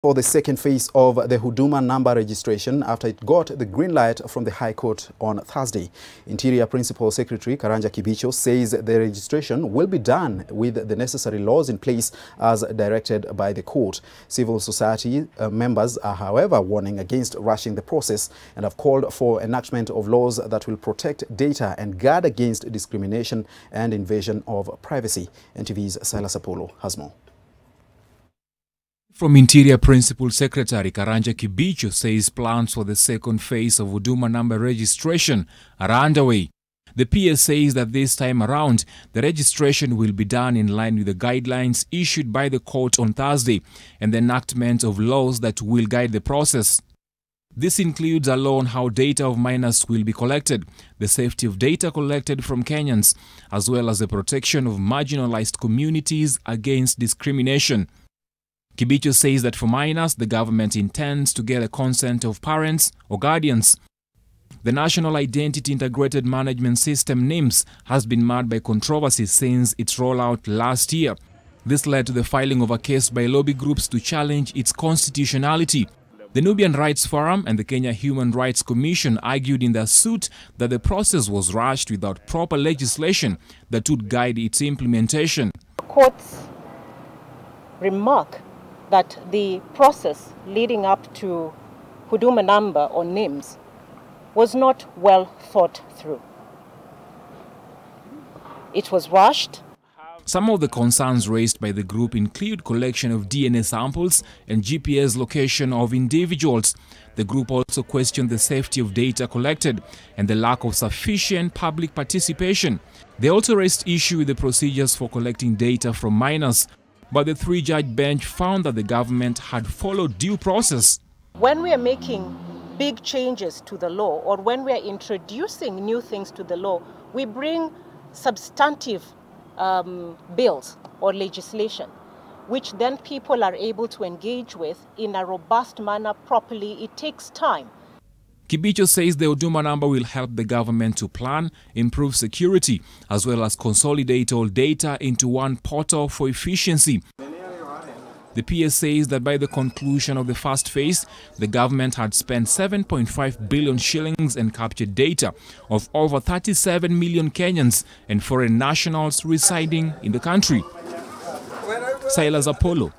For the second phase of the Huduma Namba registration after it got the green light from the High Court on Thursday. Interior Principal Secretary Karanja Kibicho says the registration will be done with the necessary laws in place as directed by the court. Civil society members are, however, warning against rushing the process and have called for enactment of laws that will protect data and guard against discrimination and invasion of privacy. NTV's Silas Apollo has more. From Interior Principal Secretary Karanja Kibicho says plans for the second phase of Huduma Namba registration are underway. The PS says that this time around, the registration will be done in line with the guidelines issued by the court on Thursday and the enactment of laws that will guide the process. This includes a law on how data of minors will be collected, the safety of data collected from Kenyans, as well as the protection of marginalized communities against discrimination. Kibicho says that for minors, the government intends to get the consent of parents or guardians. The National Identity Integrated Management System (NIMS) has been marred by controversy since its rollout last year. This led to the filing of a case by lobby groups to challenge its constitutionality. The Nubian Rights Forum and the Kenya Human Rights Commission argued in their suit that the process was rushed without proper legislation that would guide its implementation. Courts remark that the process leading up to Huduma Namba or NIMS was not well thought through. It was rushed. Some of the concerns raised by the group include collection of DNA samples and GPS location of individuals. The group also questioned the safety of data collected and the lack of sufficient public participation. They also raised issue with the procedures for collecting data from minors. But the three-judge bench found that the government had followed due process. When we are making big changes to the law or when we are introducing new things to the law, we bring substantive bills or legislation, which then people are able to engage with in a robust manner properly. It takes time. Kibicho says the Huduma Namba will help the government to plan, improve security, as well as consolidate all data into one portal for efficiency. The PS says that by the conclusion of the first phase, the government had spent 7.5 billion shillings and captured data of over 37 million Kenyans and foreign nationals residing in the country. Silas Apollo,